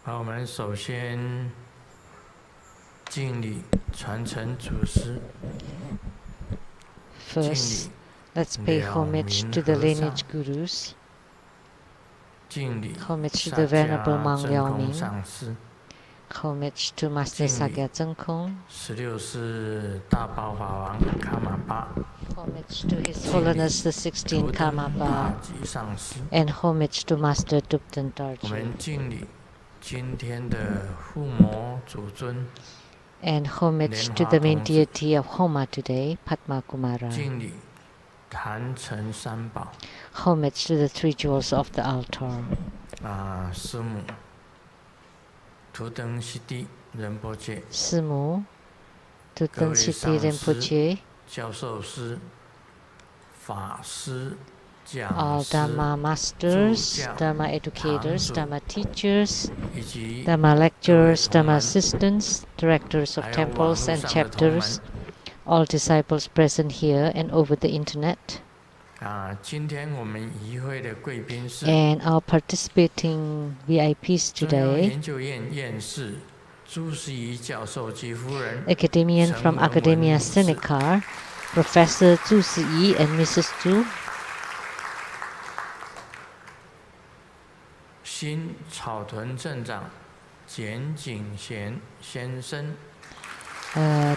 好，我们首先敬礼传承祖师。 First, let's pay homage to the lineage gurus. Homage to the Venerable Mang Liao Ming. Homage to Master Sakya Zeng Kong. Homage to His Holiness the 16th Karmapa. And homage to Master Dupten Tarji. And homage to the main deity of Homa today, Padma Kumara. Homage to the three jewels of the altar. Simu, Tuteng Siti Rinpoche, all Dharma masters, Dharma educators, Dharma teachers, Dharma lecturers, Dharma assistants, directors of temples and chapters, all disciples present here and over the internet, and our participating VIPs today, academician from Academia Seneca, Professor Zhu Siyi and Mrs. Zhu,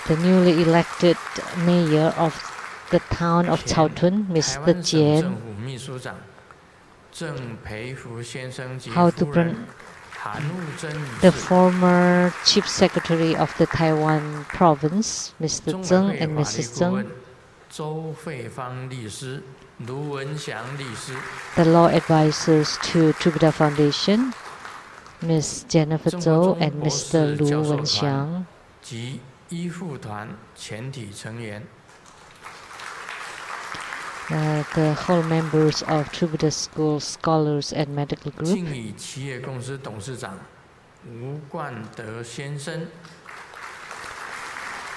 the newly elected mayor of the town of Caotun, Mr. Jian, the former chief secretary of the Taiwan province, Mr. Zeng and Mrs. Zeng, the law advisors to Trubhuda Foundation, Ms. Jennifer Zhou and Mr. Lu Wenxiang, the whole members of Trubhuda School Scholars and Medical Group,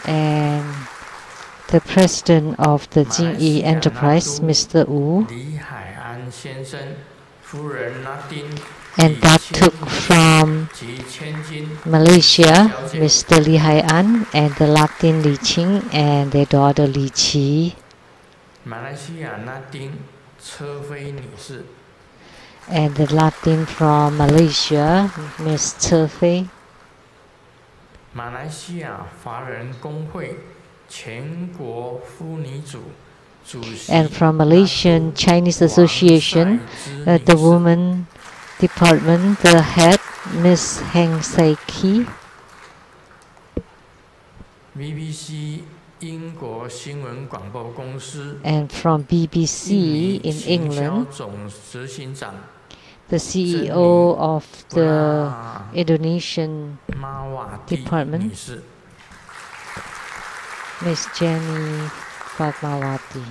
and the president of the Jingyi Enterprise, Mr. Wu, and Datuk from Malaysia, Mr. Li Hai An, and the Latin Li Qing and their daughter Li Qi, and the Latin from Malaysia, Ms. Ce Fei, and from Malaysian Chinese Association, the Women Department, the head, Ms. Heng Sai Ki, and from BBC in England, the CEO of the Indonesian department, Ms. Jenny Fatmawati,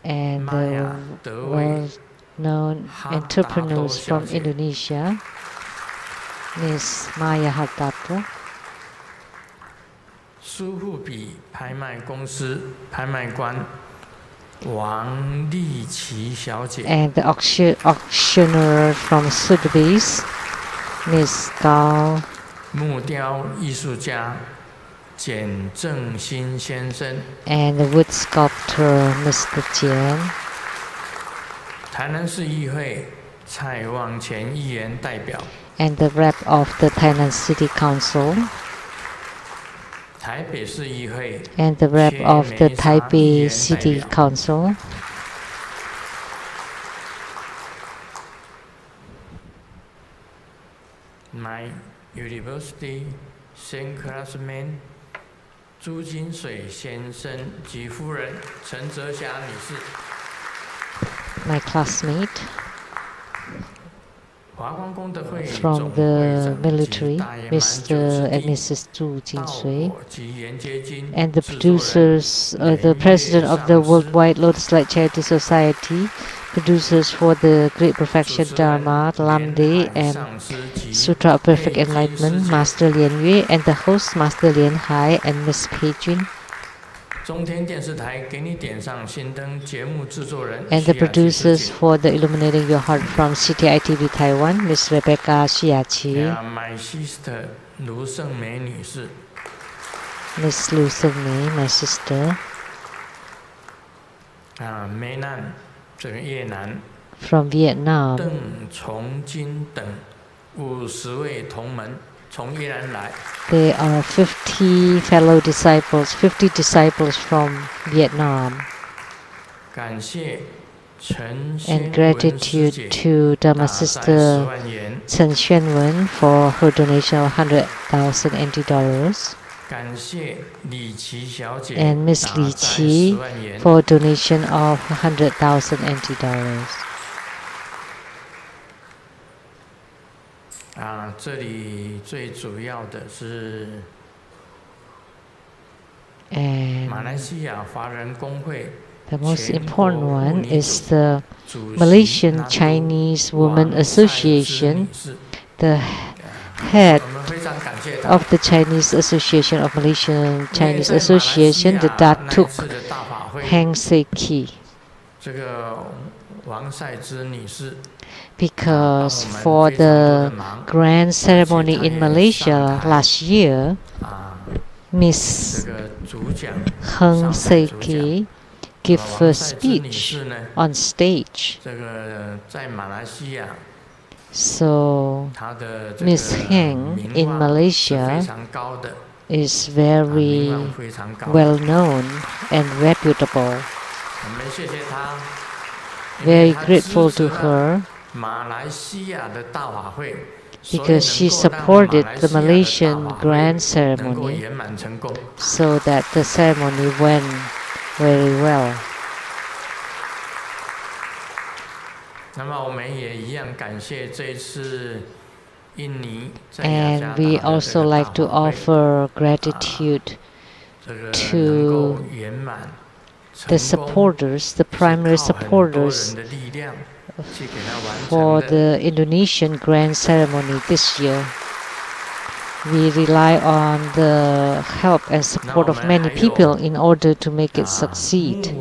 and the well-known entrepreneurs from Indonesia, Ms. Maya Hartarto, and the auctioneer from Sotheby's, Ms. Gao, and the wood sculptor, Mr. Jian, and the rep of the Tainan City Council, and the rep of the Taipei City Council, my university same classmate 朱金水先生及夫人陈哲霞女士。 My classmate from the military, Mr. and Mrs. Zhu Jinsui, and the producers, the president of the Worldwide Lotus Light Charity Society, producers for the Great Perfection Dharma, Lamdre and Sutra of Perfect Enlightenment, Master Lian Yue, and the host, Master Lian Hai and Miss Pei Jun. And the producers for the Illuminating Your Heart from CTI TV Taiwan, Miss Rebecca Shiachi. My sister Lu Taiwan Lei Tsang. Miss Lu Taiwan Lei, my sister. From Vietnam. There are 50 fellow disciples, 50 disciples from Vietnam. And gratitude to Dharma Sister Chen Xuanwen for her donation of 100,000 NT dollars. And Miss Li Qi for a donation of 100,000 NT dollars. And the most important one is the Malaysian Chinese Women Association, the head of the Chinese Association of Malaysian Chinese Association, the Datuk Heng Se Ki. Because for the grand ceremony in Malaysia last year, Miss Heng Se Ki gave a speech on stage. So Miss Heng in Malaysia is very well known and reputable. Very grateful to her because she supported the Malaysian grand ceremony so that the ceremony went very well. And we also like to offer gratitude to the supporters, the primary supporters for the Indonesian grand ceremony this year. We rely on the help and support of many people in order to make it succeed.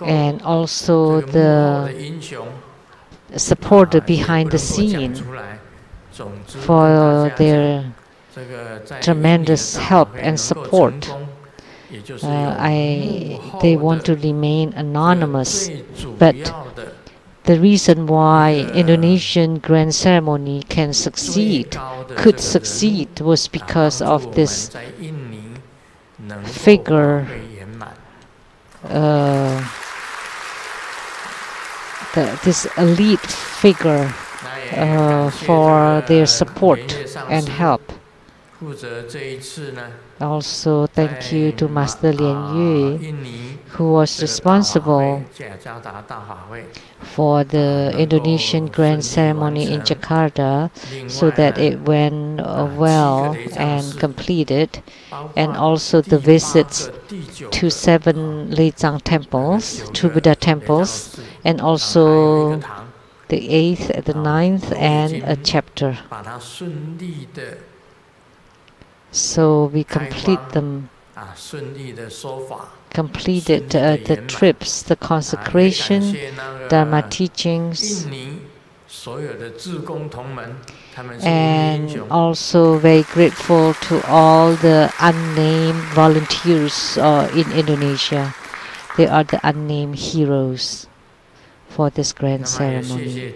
And also the supporter behind the scene for their tremendous help and support. They want to remain anonymous, but the reason why Indonesian grand ceremony could succeed was because of this figure, this elite figure for their support and help. Also, thank you to Master Lien Yue, who was responsible for the Indonesian grand ceremony in Jakarta, so that it went well and completed, and also the visits to 7 Lei Tsang temples, 2 Buddha temples, and also the 8th, the 9th, and a chapter. So we completed the trips, the consecration, Dharma teachings, and also very grateful to all the unnamed volunteers in Indonesia. They are the unnamed heroes for this grand ceremony.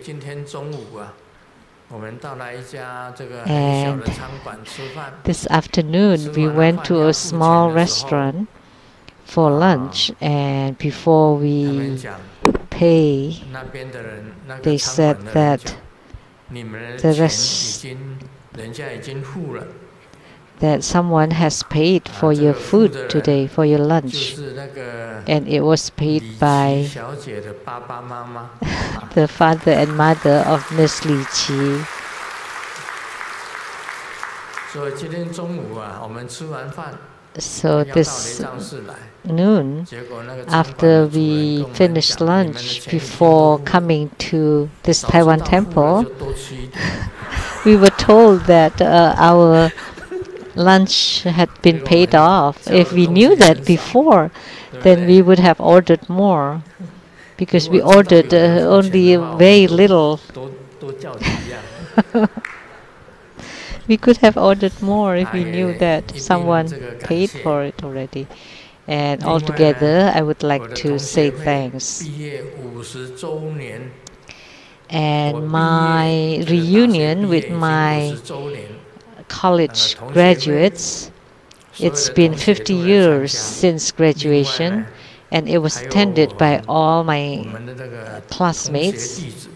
And this afternoon we went to a small restaurant for lunch, and before we pay, they said that that someone has paid for your food today, for your lunch, and it was paid by the father and mother of Miss Li Qi. So this noon, after we finished lunch, before coming to this Taiwan temple, we were told that our lunch had been paid off. If we knew that before, then we would have ordered more, because we ordered only very little. We could have ordered more if we knew that someone paid for it already. And altogether, I would like to say thanks. And my reunion with my college graduates, it's been 50 years since graduation, and it was attended by all my classmates,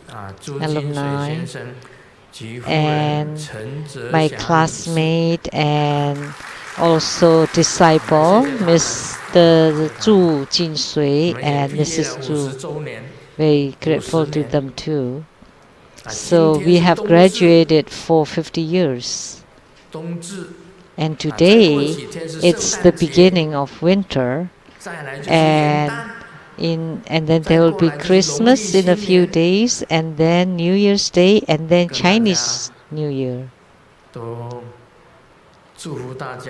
alumni, and my classmate and also disciple, Mr. Zhu Jinsui and Mrs. Zhu. Very grateful to them too. So we have graduated for 50 years. And today, it's the beginning of winter, and then there will be Christmas in a few days, and then New Year's Day, and then Chinese New Year.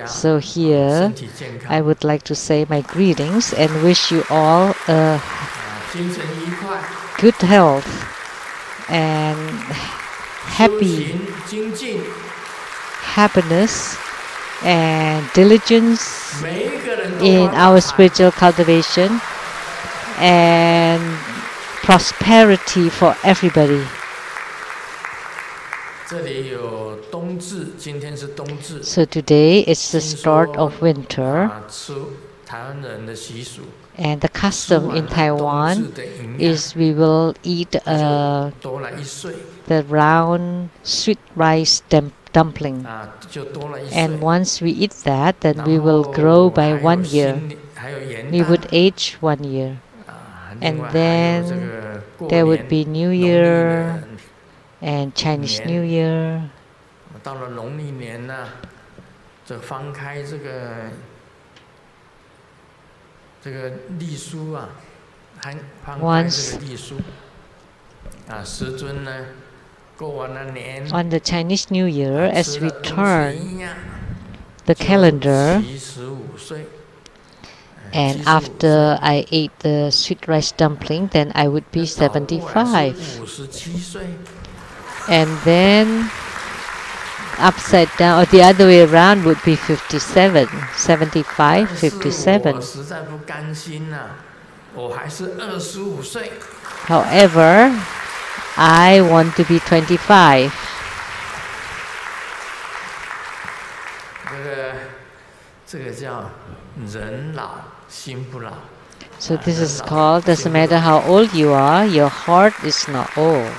So here, I would like to say my greetings and wish you all good health and happiness and diligence in our spiritual cultivation, and prosperity for everybody. So today is the start of winter, and the custom in Taiwan is we will eat the round sweet rice dumpling, and once we eat that, then we will grow by 1 year. We would age 1 year, and then there would be New Year and Chinese New Year. Once on the Chinese New Year, as we turn the calendar, and after I ate the sweet rice dumpling, then I would be 75. And then upside down, or the other way around, would be 57, 75, 57. However, I want to be 25. So this is called, doesn't matter how old you are, your heart is not old.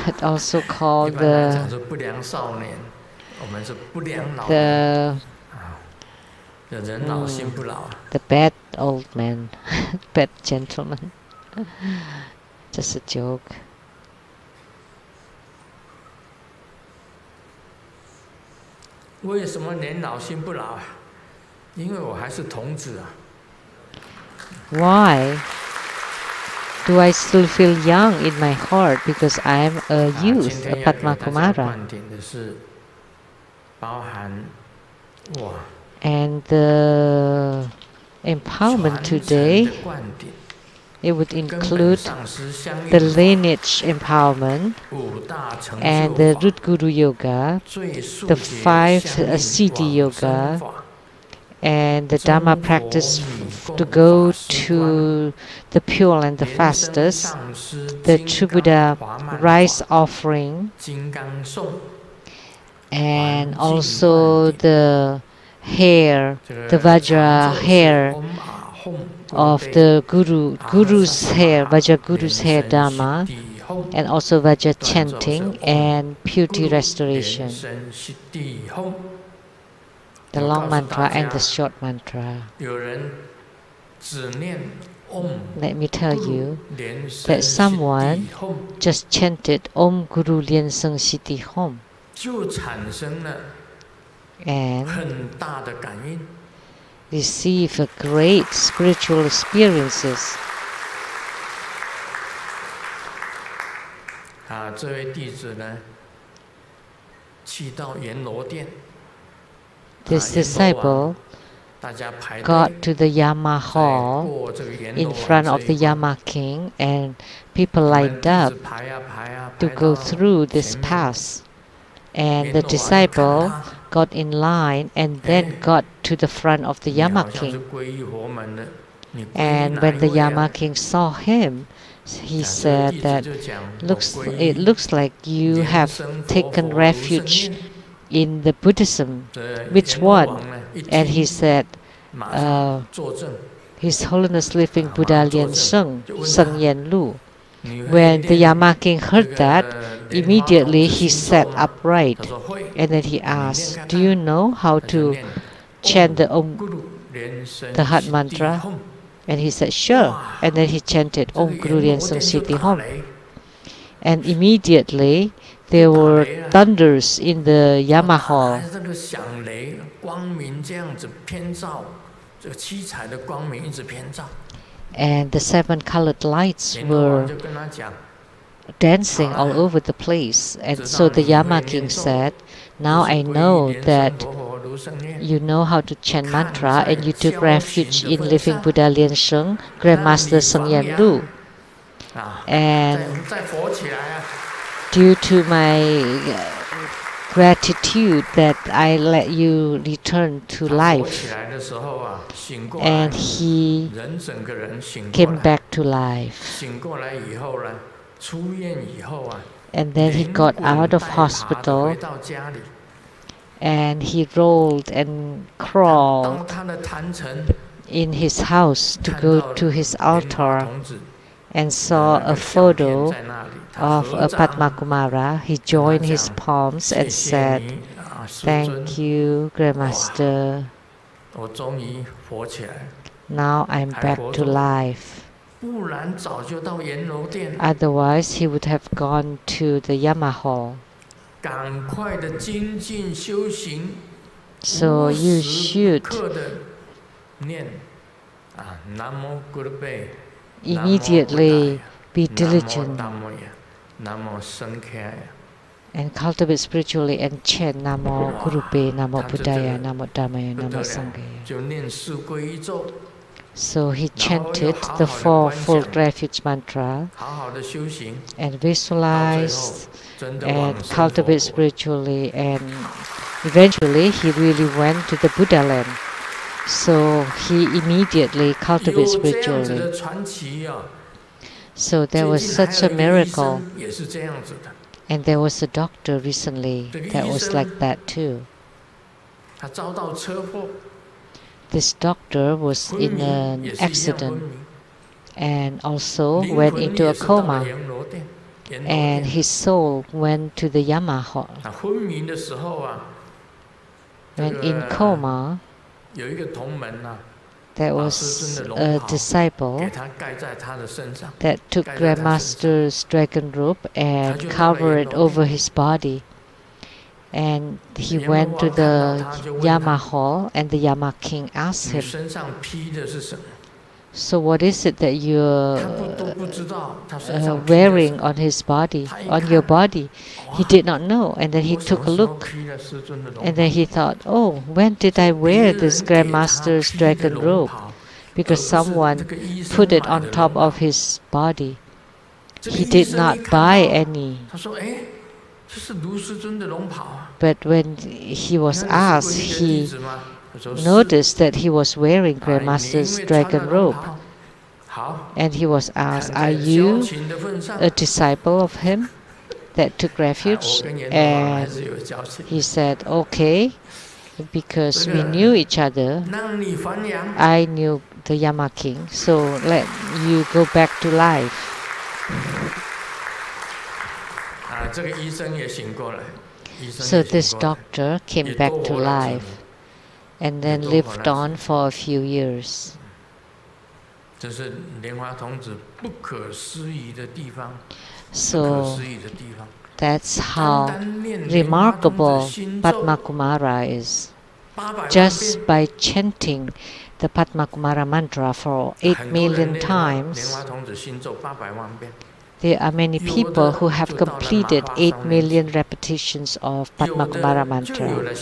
But also called the bad old man, bad gentleman. Just a joke. Why do I still feel young in my heart? Because I am a youth, a Padma Kumara. And the empowerment today, it would include the lineage empowerment and the root guru yoga, the 5 siddhi yoga, and the Dharma practice to go to the pure and the fastest, the Tribuddha rice offering, and also the hair, the Vajra hair of the Guru's hair, Vajra Guru's hair Dharma, and also Vajra chanting and purity restoration. The long mantra and the short mantra. Let me tell you that someone just chanted Om Guru Lien Seng Siddhi Hom. and receive a great spiritual experiences. This disciple got to the Yama hall in front of the Yama king, and people lined up to go through this pass. And the disciple got in line and then got to the front of the Yama king. And when the Yama king saw him, he said that it looks like you have taken refuge in the Buddhism. Which one? And he said, His Holiness Living Buddha Lian Sheng, Sheng Yen Lu. When the Yama king heard that, immediately he sat upright, and then he asked, "Do you know how to chant the heart mantra?" And he said, "Sure." And then he chanted Om Guru Lien Sung Siddhi Hom. And immediately there were thunders in the Yama hall. And the 7 colored lights were dancing all over the place. And so the Yama king said, "Now I know that you know how to chant mantra, and you took refuge in Living Buddha Lian Sheng, Grandmaster Sheng Yen Lu. And due to my gratitude that I let you return to life." And he came back to life. And then he got out of hospital, and he rolled and crawled in his house to go to his altar, and saw a photo of a Padma Kumara. He joined his palms and said, "Thank you, Grandmaster. Now I'm back to life." Otherwise, he would have gone to the Yama hall. So you should immediately be diligent and cultivate spiritually and chant Namo Gurupe, Namo Buddhaya, Namo Dhammaya, Namo Sanghaya. So he chanted the 4 full refuge mantra and visualized and cultivated spiritually, and eventually he really went to the Buddha land. So he immediately cultivated spiritually. So there was such a miracle. And there was a doctor recently that was like that too. This doctor was in an accident and also went into a coma, and his soul went to the Yama hall. When in coma, there was a disciple that took Grandmaster's dragon robe and covered it over his body. And he went to the Yama hall, and the Yama king asked him, "So what is it that you're wearing on his body, on your body?" He did not know, and then he took a look, and then he thought, "Oh, when did I wear this Grandmaster's dragon robe?" Because someone put it on top of his body. He did not buy any. But when he was asked, he noticed that he was wearing Grandmaster's dragon robe. And he was asked, "Are you a disciple of him that took refuge?" And he said, "Okay, because we knew each other. I knew the Yama king, so let you go back to life." So this doctor came back to life and then lived on for a few years. So That's how remarkable Padma Kumara is. Just by chanting the Padma Kumara mantra for 8 million times, there are many people who have completed 8 million repetitions of Padma Kumara mantra.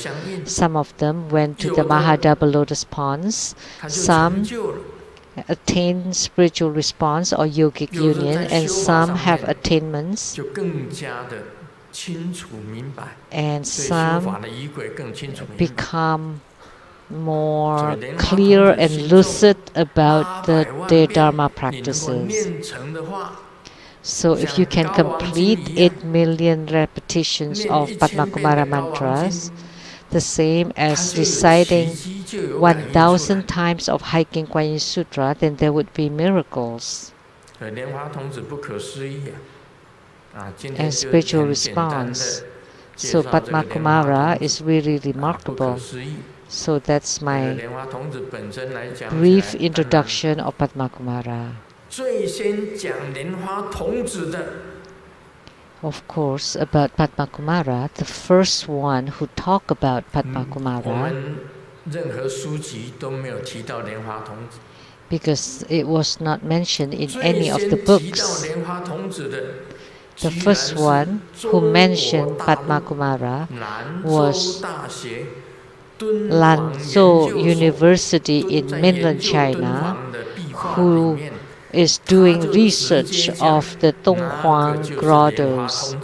Some of them went to the Mahadouble Lotus Ponds, some attained spiritual response or yogic union, and some have attainments, and some become more clear and lucid about their Dharma practices. So if you can complete 8 million repetitions of Padma Kumara mantras, the same as reciting 1,000 times of Hiking Kuan Yin Sutra, then there would be miracles and spiritual response. So Padma Kumara is really remarkable. So that's my brief introduction of Padma Kumara. Of course, about Padma Kumara, the first one who talked about Padma Kumara, because it was not mentioned in any of the books. The first one who mentioned Padma Kumara was Lanzhou University in mainland China, who is doing research of the Donghuang grottos,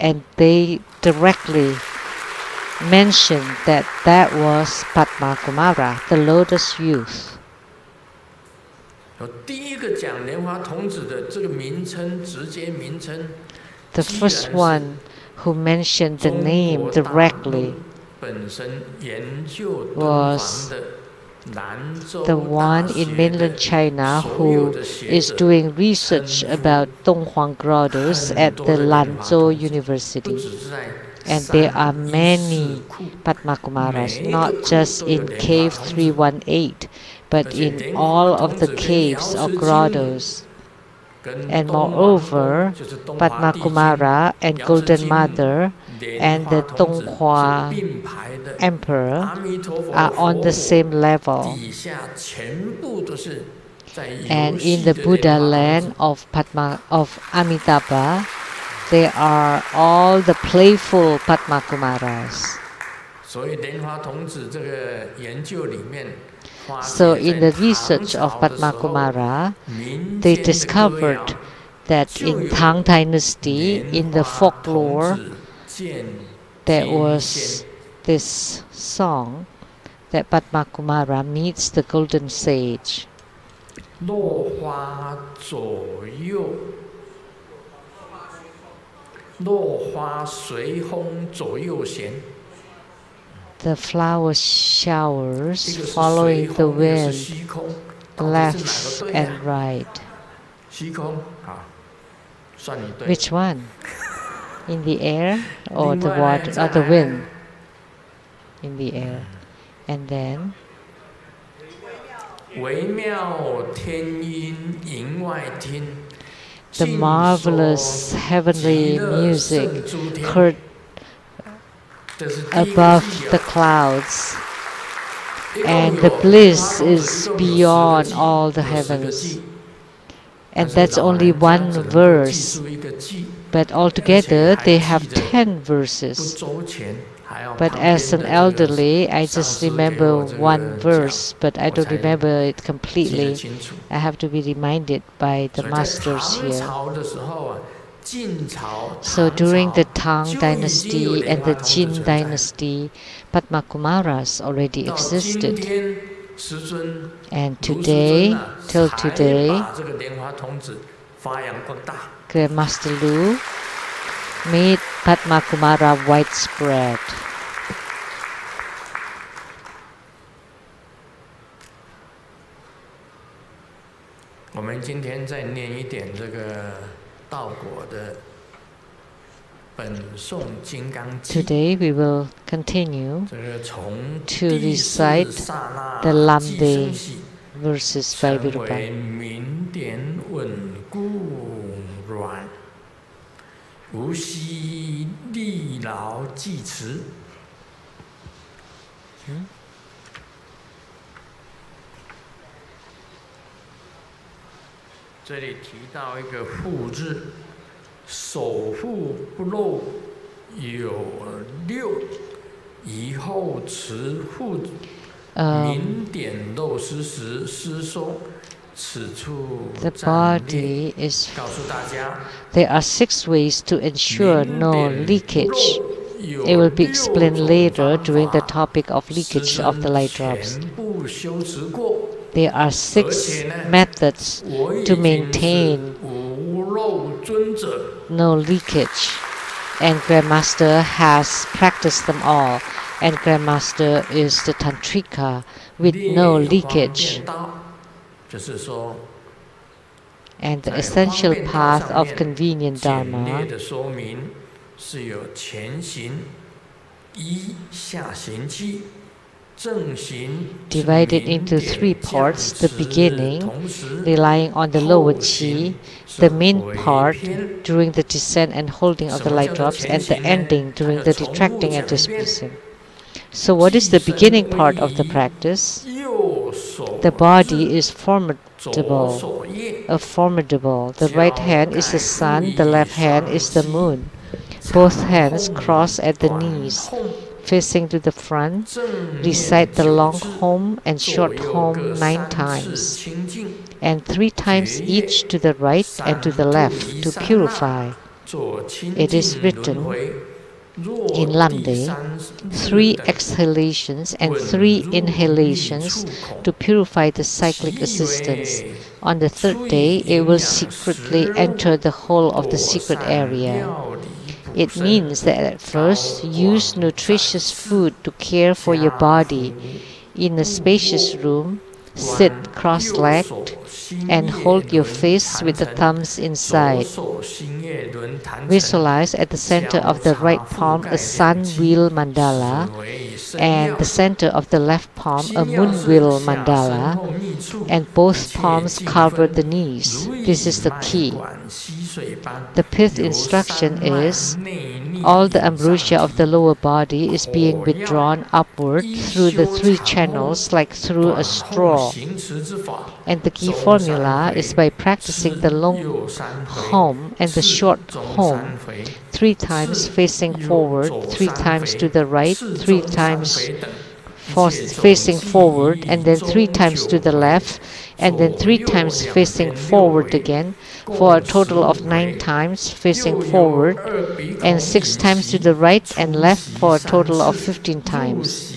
and they directly mentioned that that was Padma Kumara, the Lotus Youth. The first one who mentioned the name directly was the one in mainland China who is doing research about Donghuang grottos at the Lanzhou University. And there are many Padma Kumaras, not just in cave 318, but in all of the caves or grottos. And moreover, Padma Kumara and Golden Mother and the Donghua Emperor are on the same level. And in the Buddha land of Amitabha, they are all the playful Padma Kumaras. So in the research of Padma Kumara, they discovered that in Tang Dynasty, in the folklore, there was this song that Padma Kumara meets the golden sage. The flower showers following the wind, left and right. Which one? In the air or the water or the wind? In the air. And then the marvelous heavenly music heard above the clouds, and the bliss is beyond all the heavens. And that's only one verse, but altogether they have 10 verses. But as an elderly, I just remember one verse, but I don't remember it completely. I have to be reminded by the masters here. So during the Tang Dynasty and the Jin Dynasty, Padma Kumaras already existed. And today, till today, Grandmaster Lu made Padma Kumara widespread. Today we will continue to recite the Lamdre verses by Virupa. 无惜力劳济慈。这里提到一个护字，守护不漏有六，以后持护明点漏失时失收。The body is. There are 6 ways to ensure no leakage. It will be explained later during the topic of leakage of the light drops. There are 6 methods to maintain no leakage, and Grandmaster has practiced them all. And Grandmaster is the Tantrika with no leakage. And the essential path of convenient Dharma divided into 3 parts: the beginning, relying on the lower chi, the main part during the descent and holding of the light drops, and the ending during the retracting and dispersing. So what is the beginning part of the practice? The body is formidable. The right hand is the sun, the left hand is the moon. Both hands cross at the knees, facing to the front. Recite the long home and short home 9 times, and 3 times each to the right and to the left to purify. It is written in Lamdre, 3 exhalations and 3 inhalations to purify the cyclic existence. On the 3rd day, it will secretly enter the whole of the secret area. It means that at first, use nutritious food to care for your body. In a spacious room, sit cross-legged and hold your face with the thumbs inside. Visualize at the center of the right palm a sun wheel mandala, and the center of the left palm a moon wheel mandala, and both palms cover the knees. This is the key. The 5th instruction is, all the ambrosia of the lower body is being withdrawn upward through the 3 channels like through a straw. And the key formula is by practicing the long home and the short home 3 times facing forward, 3 times to the right, 3 times facing forward, and then 3 times to the left, and then 3 times facing forward again, for a total of 9 times facing forward, and 6 times to the right and left for a total of 15 times.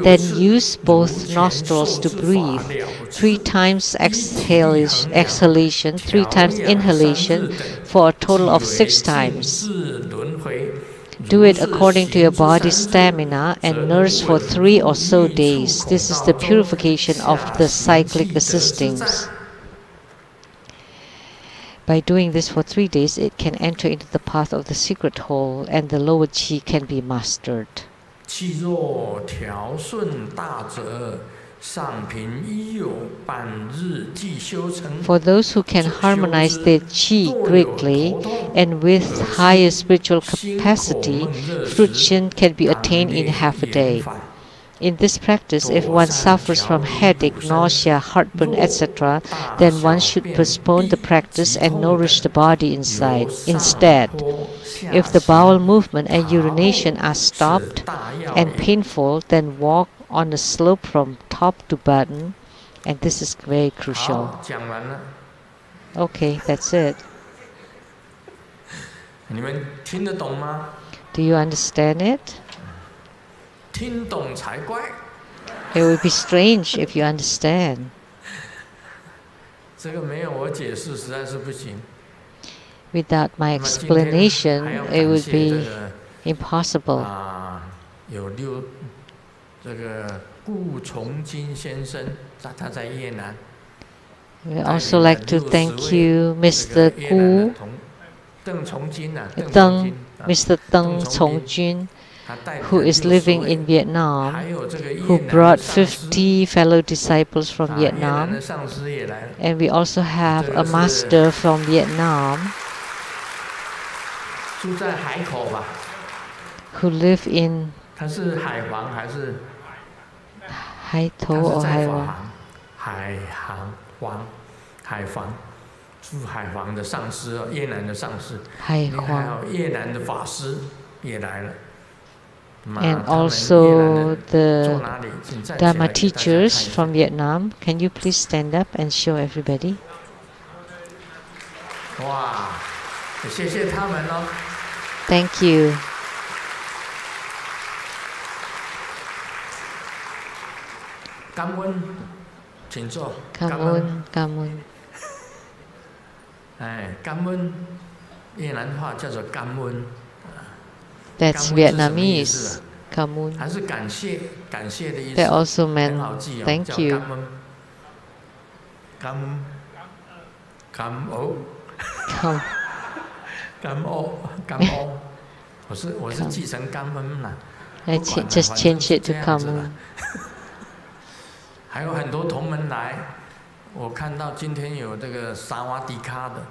Then use both nostrils to breathe. 3 times exhalation, 3 times inhalation, for a total of 6 times. Do it according to your body's stamina and nurse for 3 or so days. This is the purification of the cyclic existence. By doing this for 3 days, it can enter into the path of the secret hole, and the lower chi can be mastered. For those who can harmonize their chi greatly and with higher spiritual capacity, fruition can be attained in half a day. In this practice, if one suffers from headache, nausea, heartburn, etc., then one should postpone the practice and nourish the body inside. Instead, if the bowel movement and urination are stopped and painful, then walk on a slope from top to bottom, and this is very crucial. Okay, that's it. Do you understand it? It would be strange if you understand. Without my explanation, it would be impossible. We also like to thank you, Mr. Gu, Mr. Deng Chongjun, who is living in Vietnam, who brought 50 fellow disciples from Vietnam. And we also have a master from Vietnam 住在海口吧。Who live in 他是海防还是？海头 or 海王？海防，驻海防的上师哦，越南的上师。海皇。还有越南的法师也来了。And also the Dharma teachers from Vietnam. Can you please stand up and show everybody? 哇，谢谢他们哦。Thank you. 感恩，请坐。感恩，感恩。哎，感恩，越南话叫做感恩。That's Vietnamese. 感恩。还是感谢，感谢的意思。They also meant 很好记哦， thank you. 感恩，感恩，感恩。我是记成感恩啦。Just change it to 感恩。还有很多同门来，我看到今天有这个萨瓦迪卡的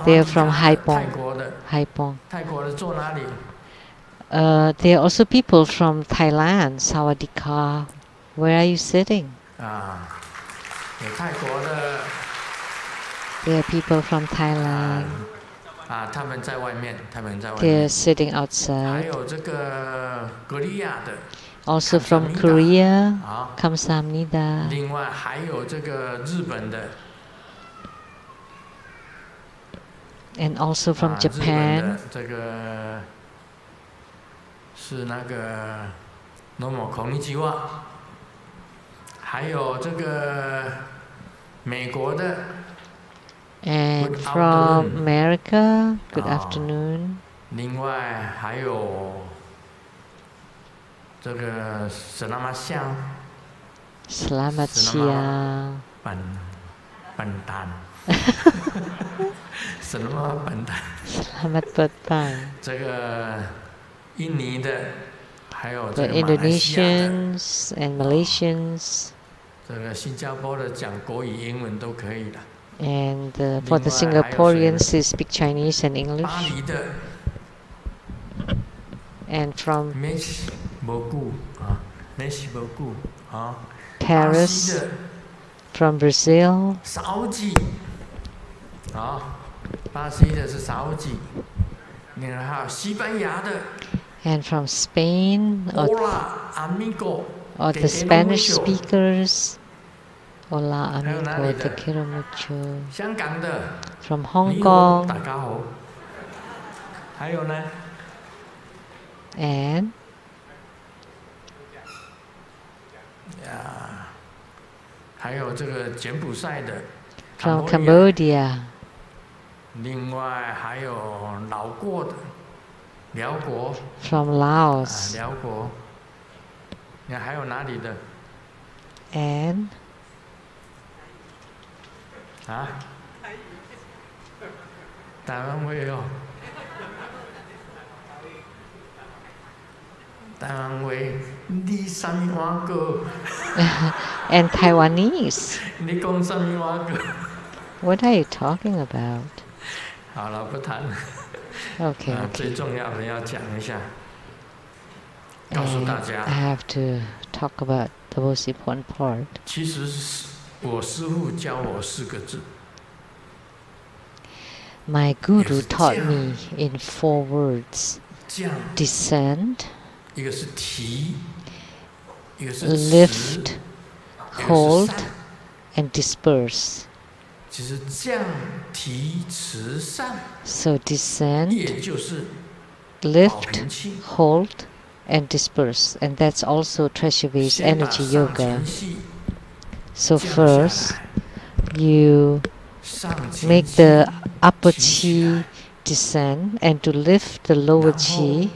，They are from 泰 Haipong. 国的， Haipong. 泰国的坐哪里？ There are also people from Thailand. Sawadika. Where are you sitting? 有泰国的。There are people from Thailand. 他们在外面， They are sitting outside. 还有这个歌利亚的。 Also from Korea. Kamsahamnida. 另外还有这个日本的。 And also from Japan. 日本的这个是那个 Nomo Konnichiwa。还有这个美国的。 And from America. Good afternoon. 另外还有这个 Selamat siang. Selamat siang. 笨蛋。Selamat 笨蛋。Selamat petang. 这个印尼的，还有这 The 个马来西亚的。 Indonesians and Malaysians. 这个新加坡的讲国语、英文都可以的。 And for the Singaporeans, they speak Chinese and English. 巴黎的。 And from Paris, from Brazil. 少几。巴西的是少几。另外还有西班牙的。 And from Spain, Hola, amigo. or the Spanish speakers. Hola, amigo, te quiero mucho. 香港的。 From Hong Kong. 大家好。还有呢？ And 还有这个柬埔寨的。 From Cambodia. 另外还有老过的。辽国。 From Laos. 辽国。你还有哪里的？ And 台湾会哦。 台湾话，你什么话个？ And Taiwanese. 你讲什么话个？ What are you talking about? 好了，不谈了。 Okay. 最重要的要讲一下，告诉大家。 I have to talk about the most important part. 其实我师父教我4个字。 My guru taught me in 4 words. Descend. 一个是提，一个是 lift, hold, and disperse. 其实降、提、持、上。 So descend, 也就是 lift, hold, and disperse, and that's also Treasure-based energy yoga. So first, you make the upper chi descend, and to lift the lower chi.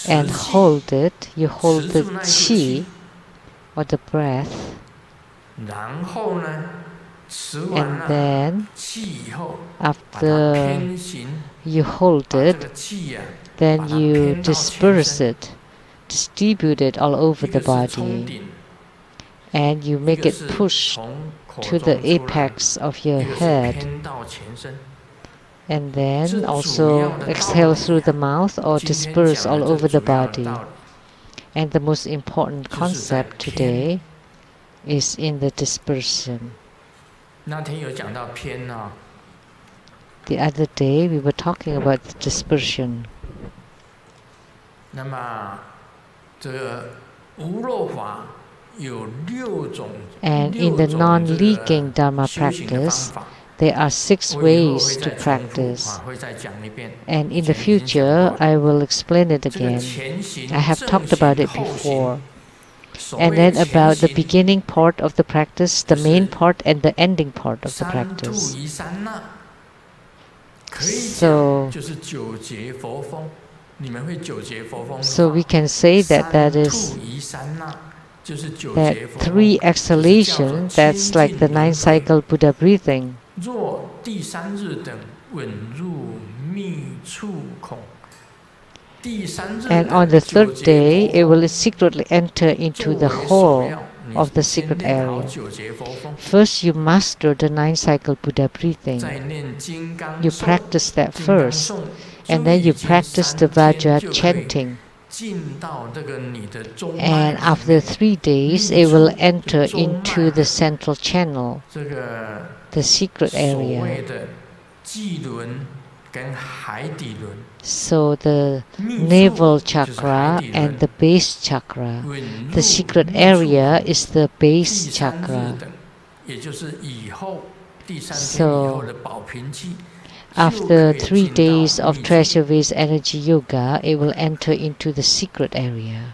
And hold it. You hold the chi or the breath. And then after you hold it, then you disperse it, distribute it all over the body. And you make it push to the apex of your head. And then also exhale through the mouth or disperse all over the body. And the most important concept today is in the dispersion. The other day we were talking about the dispersion. And in the non-leaking Dharma practice, there are 6 ways to practice. And in the future, I will explain it again. I have talked about it before. And then about the beginning part of the practice, the main part, and the ending part of the practice. So we can say that that is that 3 exhalations, that's like the 9 cycle Buddha breathing. And on the 3rd day, it will secretly enter into the whole of the secret area. First, you master the 9 cycle Buddha breathing. You practice that first, and then you practice the Vajra chanting. And after 3 days, it will enter into the central channel, the secret area. So the navel chakra and the base chakra. The secret area is the base chakra. So after 3 days of treasure vase energy yoga, it will enter into the secret area.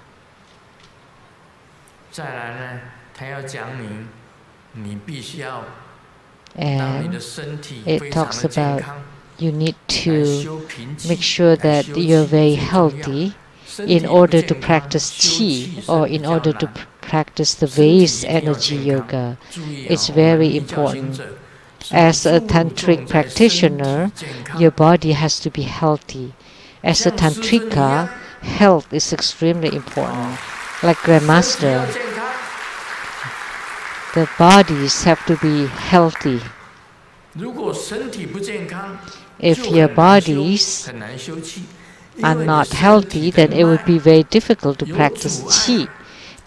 And it talks about you need to make sure that you're very healthy in order to practice qi, or in order to practice the vase energy yoga. It's very important. As a tantric practitioner, your body has to be healthy. As a tantrika, health is extremely important. Like Grandmaster, the bodies have to be healthy. If your bodies are not healthy, then it would be very difficult to practice qi,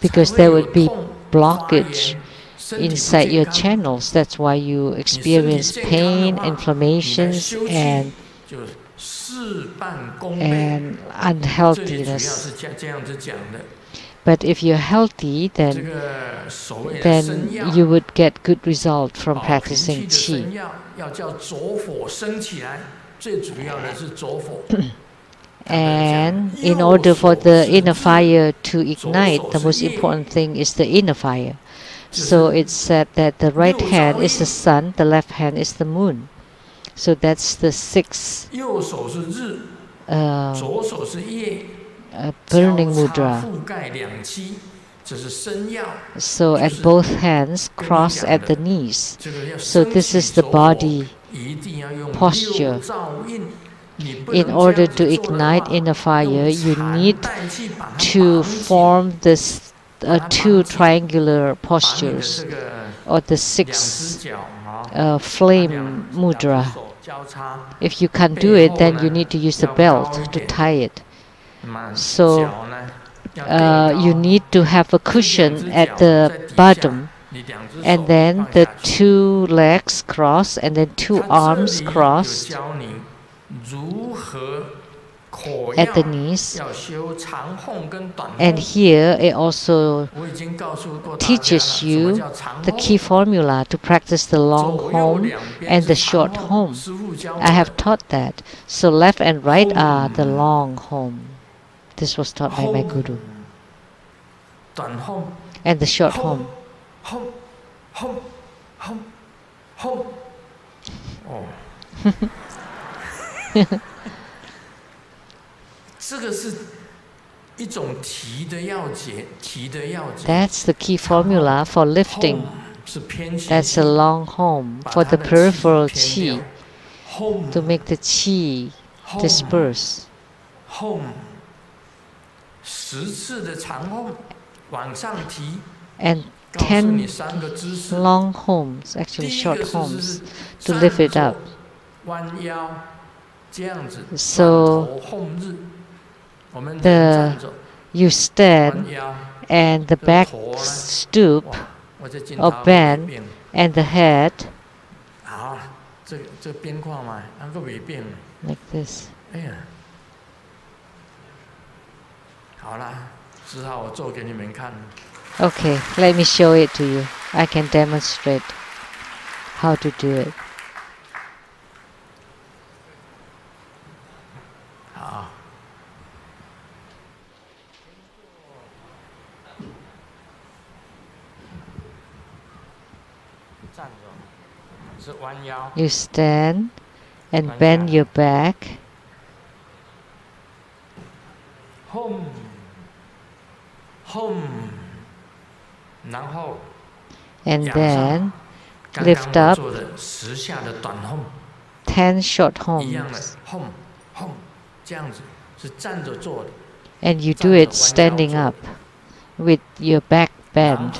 because there would be blockage inside your channels. That's why you experience pain, inflammations, and unhealthiness. But if you're healthy, then you would get good result from practicing qi. And in order for the inner fire to ignite, the most important thing is the inner fire. So it's said that the right hand is the sun, the left hand is the moon. So that's the 6 burning mudra. So and both hands cross at the knees. So this is the body posture. In order to ignite inner fire, you need to form this 2 triangular postures, or the 6 flame mudra. If you can't do it, then you need to use the belt to tie it. So you need to have a cushion at the bottom, and then the 2 legs cross, and then 2 arms crossed at the knees. And here it also teaches you the key formula to practice the long home and the short home. I have taught that. So left and right are the long home. This was taught by my guru. And the short home. That's the key formula for lifting. That's a long home for the peripheral qi, to make the qi disperse. And 10 long homes, actually short homes, to lift it up. So you stand and the back stoop or bend and the head like this. Okay, let me show it to you. I can demonstrate how to do it. You stand and bend your back. And then lift up 10 short homes. And you do it standing up with your back bent.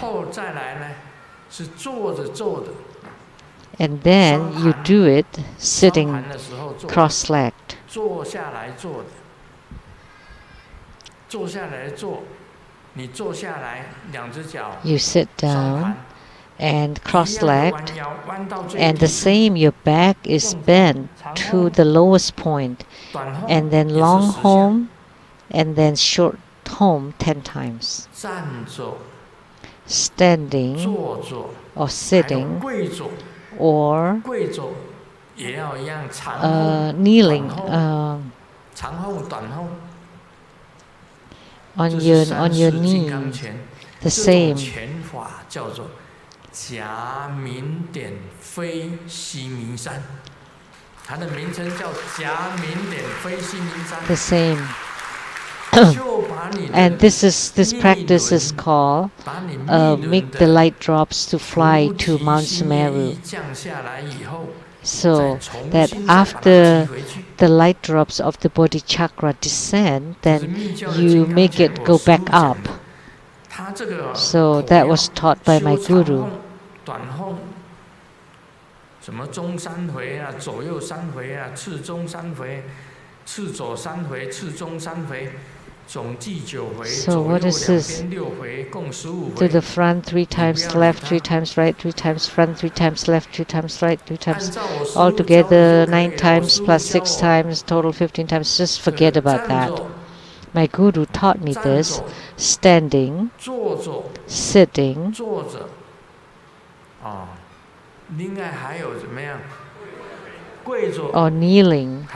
And then you do it sitting cross-legged. You sit down and cross-legged, and the same, your back is bent to the lowest point, and then long home, and then short home 10 times. Standing or sitting or kneeling on your knee, the same. The same. And this practice is called make the light drops to fly to Mount Sumeru. So that after the light drops of the Bodhi chakra descend, then you make it go back up. So that was taught by my guru. So what is this? To the front 3 times, left 3 times, right 3 times, front 3 times, left 3 times, right 3 times. Altogether 9 times plus 6 times, total 15 times. Just forget about that. My guru taught me this: standing, sitting, or kneeling.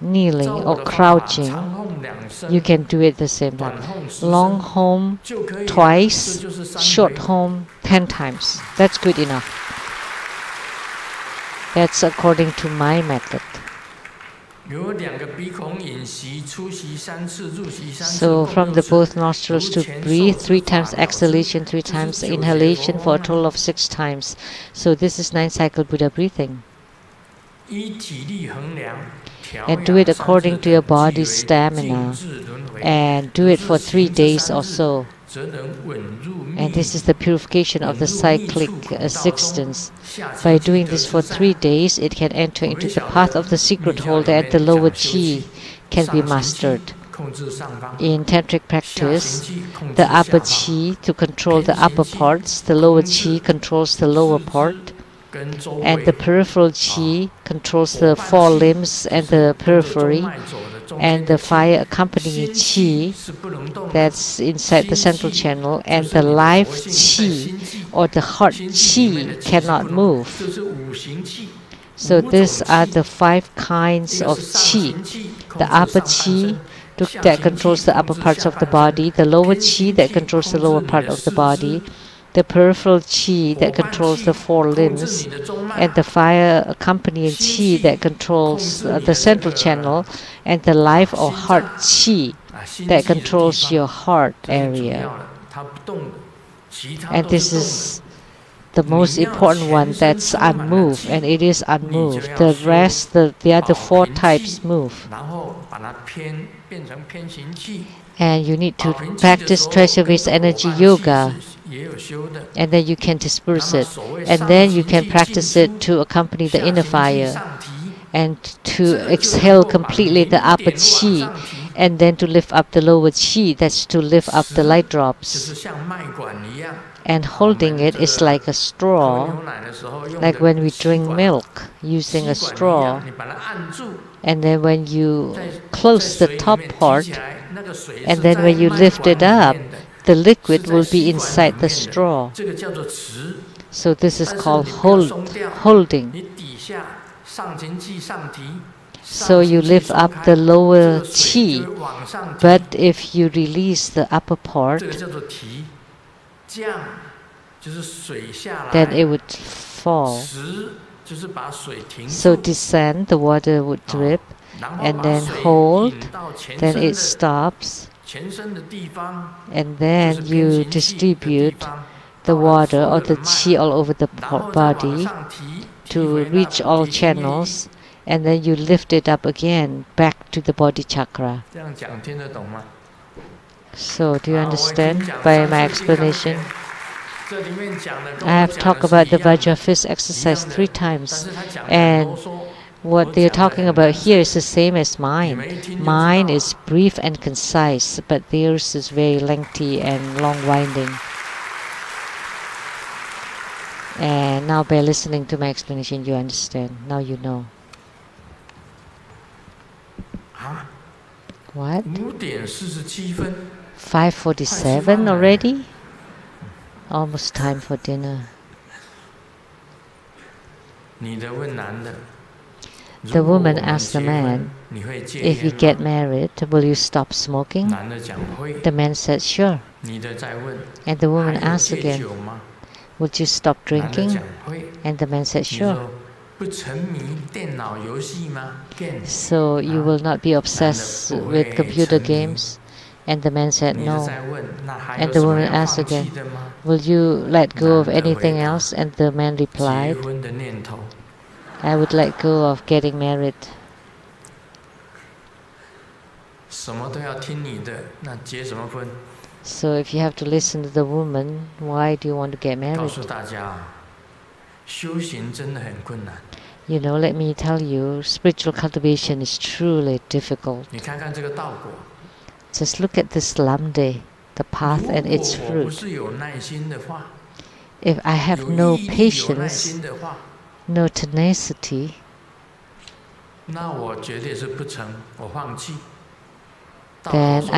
Kneeling or crouching, you can do it the same time. Long home twice, short home 10 times. That's good enough. That's according to my method. So from the both nostrils to breathe 3 times exhalation, 3 times inhalation for a total of 6 times. So this is 9 cycle Buddha breathing. And do it according to your body's stamina, and do it for 3 days or so. And this is the purification of the cyclic existence. By doing this for 3 days, it can enter into the path of the secret holder, and the lower chi can be mastered. In tantric practice, the upper chi to control the upper parts, the lower chi controls the lower part, and the peripheral chi controls the 4 limbs and the periphery, and the fire accompanying chi that's inside the central channel, and the life chi or the heart chi cannot move. So these are the 5 kinds of chi. The upper chi that controls the upper parts of the body, the lower chi that controls the lower part of the body, the peripheral chi that controls the 4 limbs, and the fire accompanying chi that controls the central channel, and the life or heart chi that controls your heart area. And this is the most important one, that's unmoved, and it is unmoved. The rest, the other 4 types move. And you need to practice treasure-based energy yoga, and then you can disperse it. And then you can practice it to accompany the inner fire, and to exhale completely the upper chi, and then to lift up the lower chi. That's to lift up the light drops. And holding it is like a straw, like when we drink milk using a straw. And then when you close the top part, and then when you lift it up, the liquid will be inside the straw. So this is called holding. So you lift up the lower chi, but if you release the upper part, then it would fall. So descend, the water would drip, and then hold, then it stops, and then you distribute the water or the chi all over the body to reach all channels, and then you lift it up again back to the body chakra. So do you understand by my explanation? I have talked about the Vajra fist exercise 3 times, and what they're talking about here is the same as mine. Mine is brief and concise, but theirs is very lengthy and long-winding. And now by listening to my explanation, you understand. Now you know. What? 5:47 already? Almost time for dinner. The woman asked the man, if you get married, will you stop smoking? The man said, sure. And the woman asked again, would you stop drinking? And the man said, sure. So you will not be obsessed with computer games? And the man said, no. And the woman asked again, will you let go of anything else? And the man replied, I would let go of getting married. So if you have to listen to the woman, why do you want to get married? You know, let me tell you, spiritual cultivation is truly difficult. Just look at this Lamdre, the path and its fruit. If I have no patience, no tenacity, then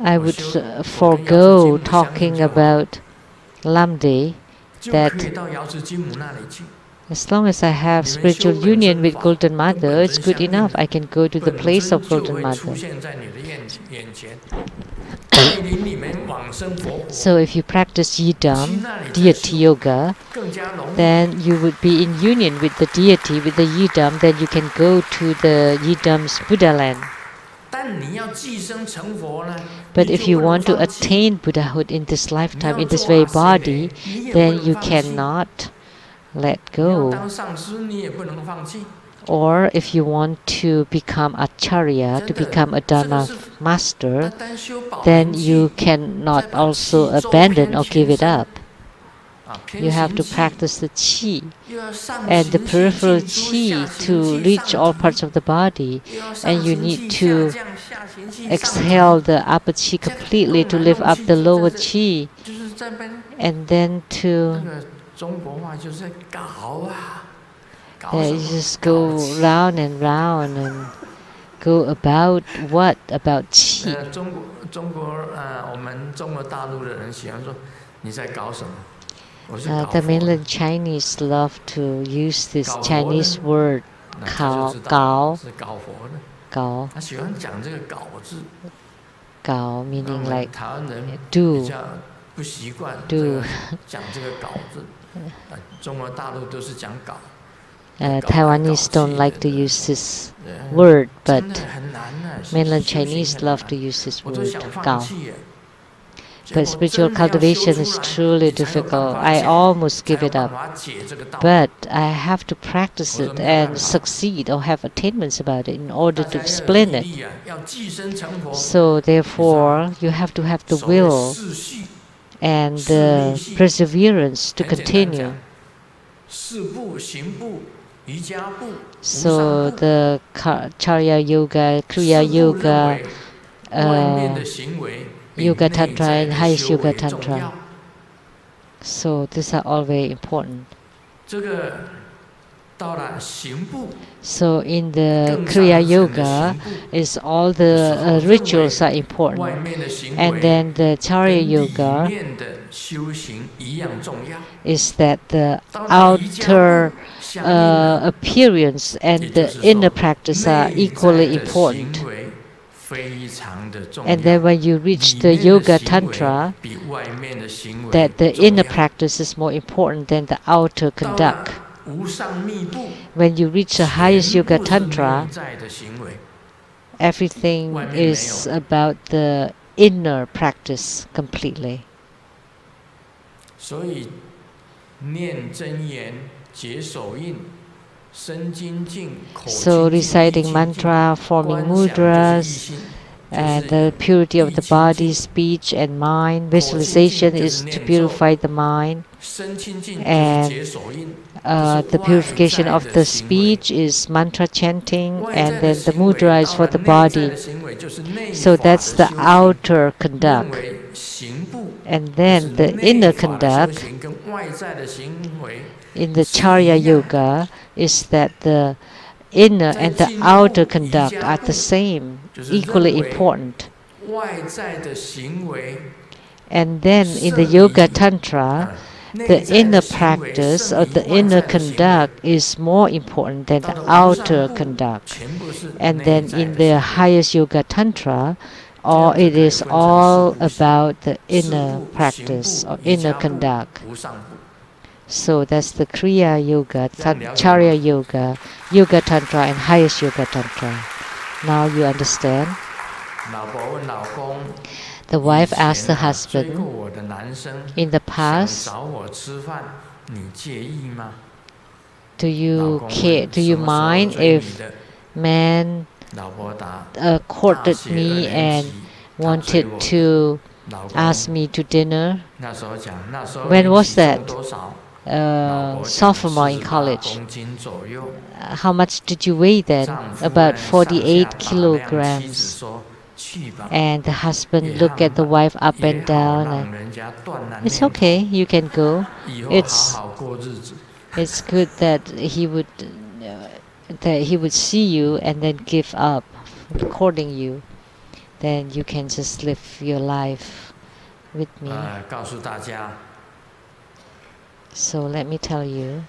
I would forego talking about Lamdre, that as long as I have spiritual union with Golden Mother, it's good enough. I can go to the place of Golden Mother. So if you practice Yidam, deity yoga, then you would be in union with the deity, with the Yidam, then you can go to the Yidam's Buddha land. But if you want to attain Buddhahood in this lifetime, in this very body, then you cannot let go. Or if you want to become acharya, to become a dharma master, then you cannot also abandon or give it up. You have to practice the chi and the peripheral chi to reach all parts of the body, and you need to exhale the upper chi completely to lift up the lower chi, and then to you just go round and round and go about what? About chi. The mainland Chinese love to use this Chinese word, gao, meaning like do. Taiwanese don't like to use this word, but mainland Chinese love to use this word, gao. But spiritual cultivation is truly difficult. I almost give it up. But I have to practice it and succeed or have attainments about it in order to explain it. So therefore, you have to have the will and the perseverance to continue. So the Charya Yoga, Kriya Yoga, Yoga Tantra and highest Yoga Tantra. So these are all very important. So in the Kriya Yoga, is all the rituals are important, and then the Charya Yoga is that the outer appearance and the inner practice are equally important. And then when you reach the Yoga Tantra, that the inner practice is more important than the outer conduct. When you reach the highest Yoga Tantra, everything is about the inner practice completely. So reciting mantra, forming mudras, and the purity of the body, speech and mind. Visualization is to purify the mind, and the purification of the speech is mantra chanting, and then the mudra is for the body. So that's the outer conduct. And then the inner conduct in the Charya Yoga is that the inner and the outer conduct are the same, equally important. And then in the Yoga Tantra, the inner practice or the inner conduct is more important than the outer conduct. And then in the highest Yoga Tantra, it is all about the inner practice or inner conduct. So that's the Kriya Yoga, Charya Yoga, Yoga Tantra, and highest Yoga Tantra. Now you understand? The wife asked the husband, in the past, do you mind if man courted me and wanted to ask me to dinner? When was that? Sophomore in college. How much did you weigh then? About 48 kilograms. And the husband looked at the wife up and down. And, it's okay, you can go. It's good that he would see you and then give up courting you. Then you can just live your life with me. So let me tell you,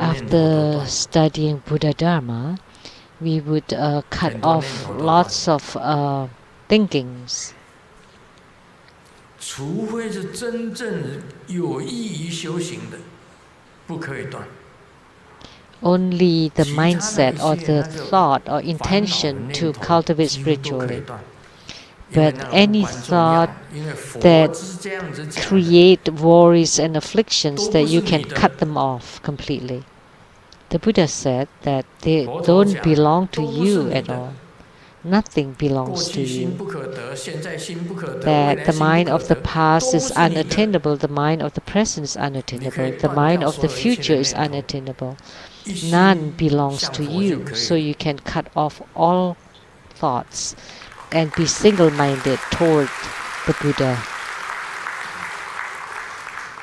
after studying Buddha Dharma, we would cut off lots of thinkings. Only the mindset or the thought or intention to cultivate spiritually. But any thought that create worries and afflictions, that you can cut them off completely. The Buddha said that they don't belong to you at all. Nothing belongs to you. That the mind of the past is unattainable, the mind of the present is unattainable, the mind of the future is unattainable. None belongs to you, so you can cut off all thoughts and be single-minded toward the Buddha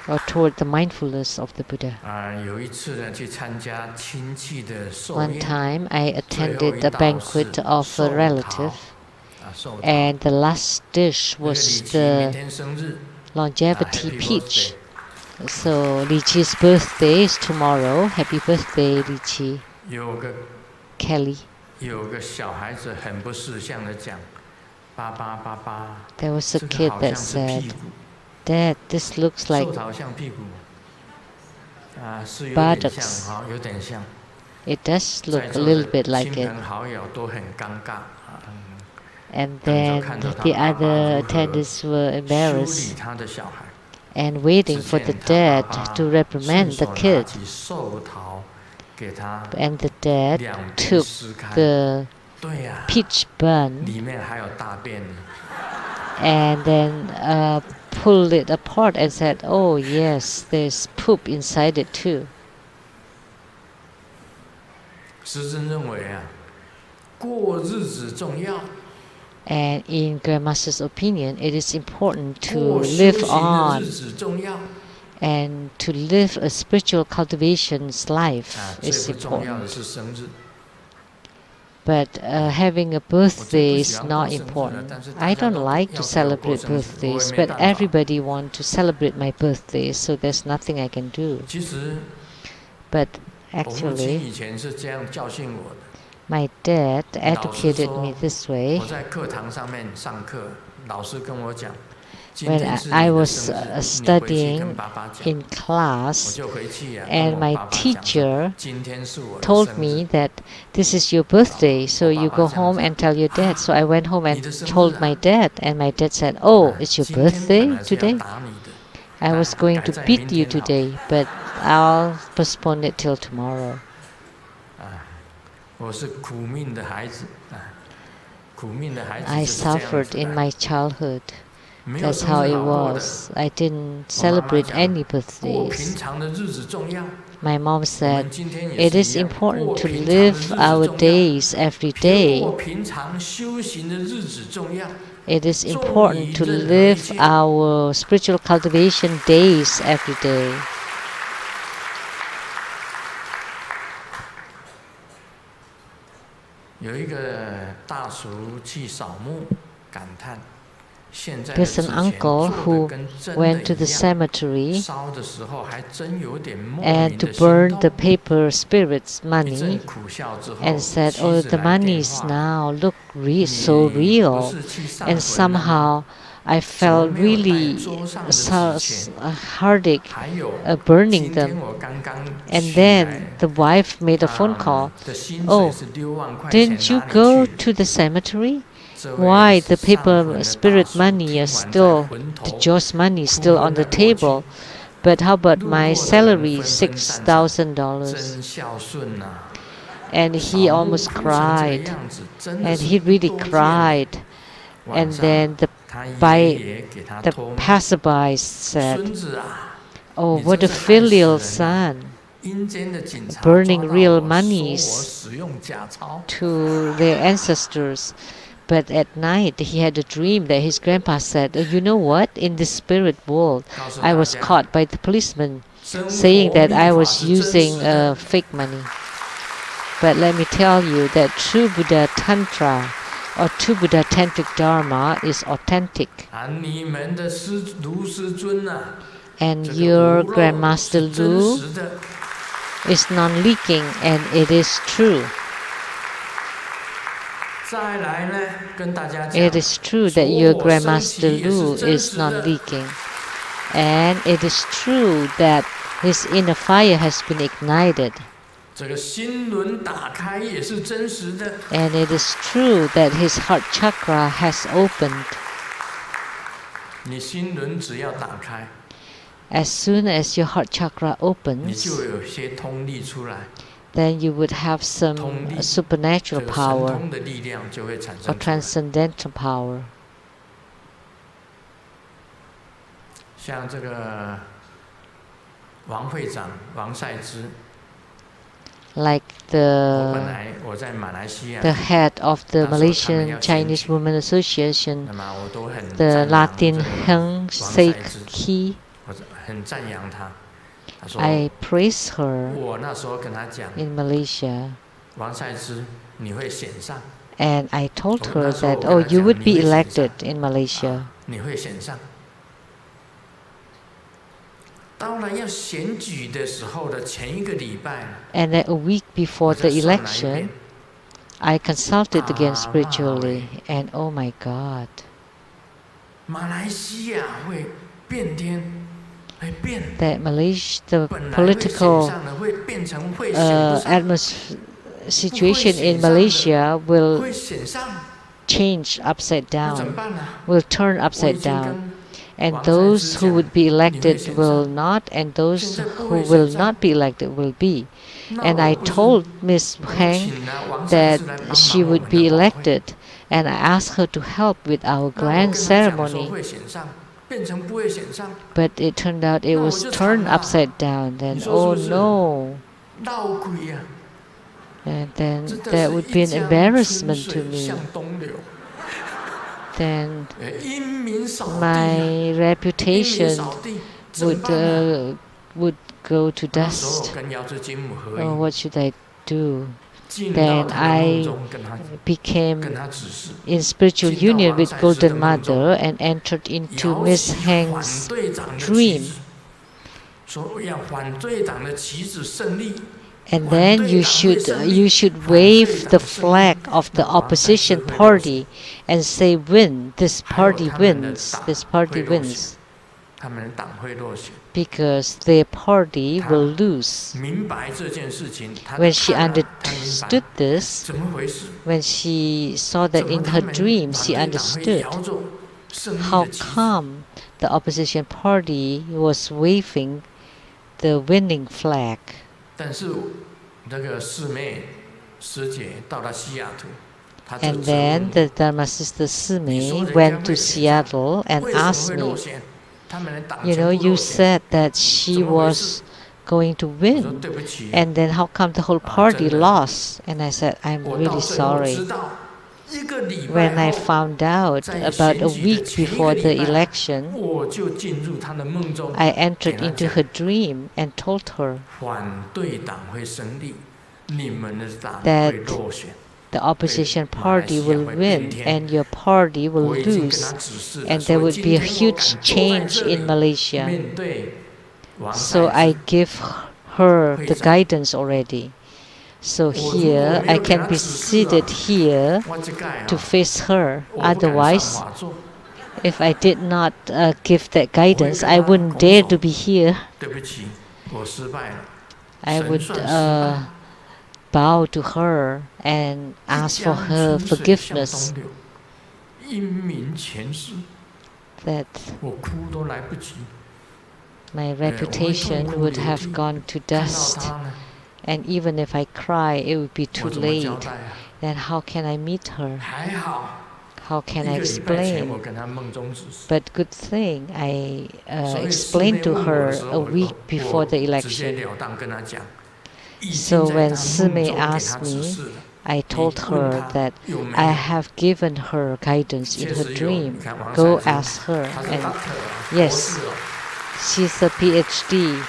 or toward the mindfulness of the Buddha. One time I attended a banquet of a relative, and the last dish was the longevity peach. So Li Chi's birthday is tomorrow. Happy birthday, Li Chi. Kelly. There was a kid that said, "Dad, this looks like buttocks." It does look a little bit like it. And then the other attendees were embarrassed and waiting for the dad to reprimand the kid. And the dad took the peach bun and then pulled it apart and said, "Oh yes, there's poop inside it too." And in Grandmaster's opinion, it is important to live on and to live a spiritual cultivation's life is important. But having a birthday is not important. I don't like to celebrate birthdays, but everybody wants to celebrate my birthday, so there's nothing I can do. But actually, my dad educated me this way. When I was studying in class, and my teacher told me that this is your birthday, so you go home and tell your dad. So I went home and told my dad, and my dad said, "Oh, it's your birthday today? I was going to beat you today, but I'll postpone it till tomorrow." I suffered in my childhood. That's how it was. I didn't celebrate any birthdays. My mom said, "It is important to live our days every day. It is important to live our spiritual cultivation days every day." There's an uncle who went to the cemetery and to burn the paper spirits money and said, "Oh, the money is now look so real." And somehow I felt really heartache burning them. And then the wife made a phone call. "Oh, didn't you go to the cemetery? Why the paper spirit money is still, the Joe's money is still on the table? But how about my salary, $6,000? And he almost cried, and he really cried. And then the passerby said, "Oh, what a filial son, burning real monies to their ancestors." But at night, he had a dream that his grandpa said, "Oh, you know what? In the spirit world, I was caught by the policeman saying that I was using fake money. But let me tell you that true Buddha Tantra or true Buddha Tantric Dharma is authentic. And your Grandmaster Lu is non-leaking, and it is true. It is true that your Grandmaster Lu is non-leaking. And it is true that his inner fire has been ignited. And it is true that his heart chakra has opened. As soon as your heart chakra opens, then you would have some supernatural power or transcendental power. Like the head of the Malaysian Chinese Women Association, the Latin Heng Seik Ki, I praise her in Malaysia, and I told her that, "Oh, you would be elected in Malaysia." And then a week before the election, I consulted again spiritually, and oh my God, that Malaysia, the political situation in Malaysia will change upside down, will turn upside down. And those who would be elected will not, and those who will not be elected will be. And I told Ms. Heng that she would be elected, and I asked her to help with our grand ceremony. But it turned out it was turned upside down. Then, oh no. And then that would be an embarrassment to me. Then my reputation would go to dust. Oh, what should I do? Then I became in spiritual union with Golden Mother and entered into Miss Heng's dream. And then you should wave the flag of the opposition party and say, "Win! This party wins! This party wins!" Because their party will lose. When she understood this, when she saw that in her dream, she understood how come the opposition party was waving the winning flag. And then the Dharma sister Sime went to Seattle and asked me, "You know, you said that she was going to win, and then how come the whole party lost?" And I said, "I'm really sorry." When I found out about a week before the election, I entered into her dream and told her that the opposition party will win and your party will lose, and there would be a huge change in Malaysia. So I give her the guidance already. So here, I can be seated here to face her. Otherwise, if I did not give that guidance, I wouldn't dare to be here. I would bow to her and ask for her forgiveness. That my reputation would have gone to dust. And even if I cry, it would be too late. Then how can I meet her? How can I explain? But good thing I explained to her a week before the election. So when Sime asked me, I told her that I have given her guidance in her dream. Go ask her. And yes, she's a PhD.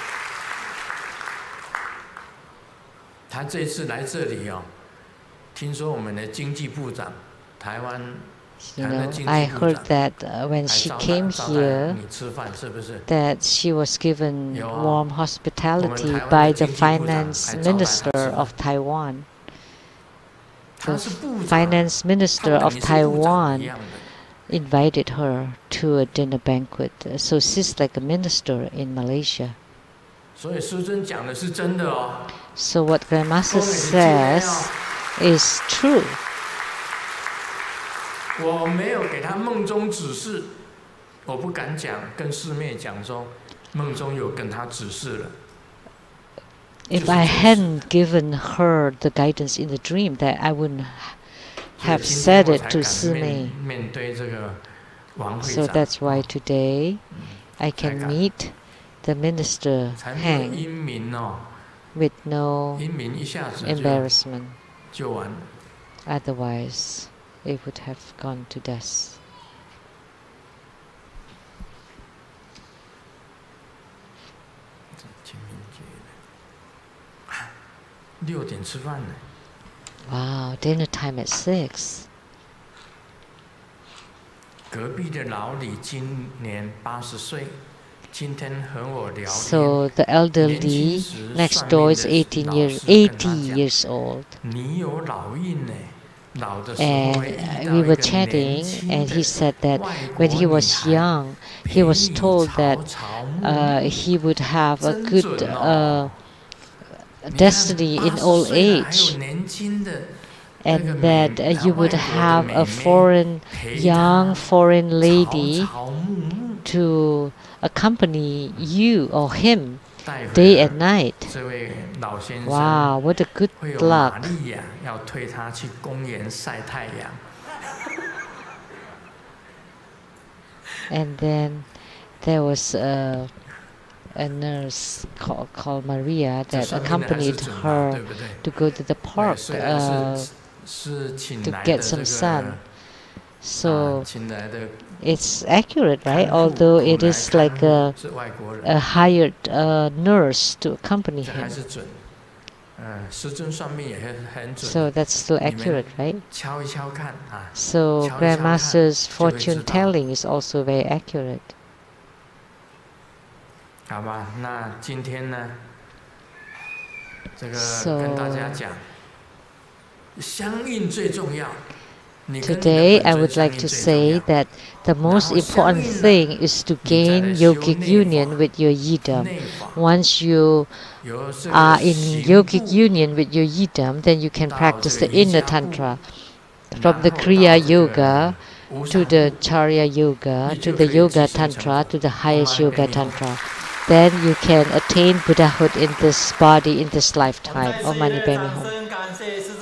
他这次来这里哦，听说我们的经济部长，台湾 I heard that when she came here, that she was given warm hospitality by the finance minister of Taiwan. The finance minister of Taiwan invited her to a dinner banquet. So she's like a minister in Malaysia. So what Grandmaster says is true. If I hadn't given her the guidance in the dream, that I wouldn't have said it to Sime. So that's why today I can meet the minister Heng with no embarrassment. Otherwise, it would have gone to dust. Wow, dinner time at 6. So the elderly next door is 80 years old. And we were chatting, and he said that when he was young, he was told that he would have a good destiny in old age, and that you would have a young foreign lady to accompany you or him day and night. Wow, what a good luck. And then there was a nurse called Maria that accompanied her to go to the park to get some sun. So it's accurate, right? Although it is like a hired nurse to accompany him. So that's still accurate, right? So Grandmaster's fortune telling is also very accurate. Today, I would like to say that the most important thing is to gain yogic union with your yidam. Once you are in yogic union with your yidam, then you can practice the inner tantra, from the Kriya Yoga to the Charya Yoga to the Yoga Tantra to the highest Yoga Tantra. Then you can attain Buddhahood in this body, in this lifetime. Om Mani Padme Hum.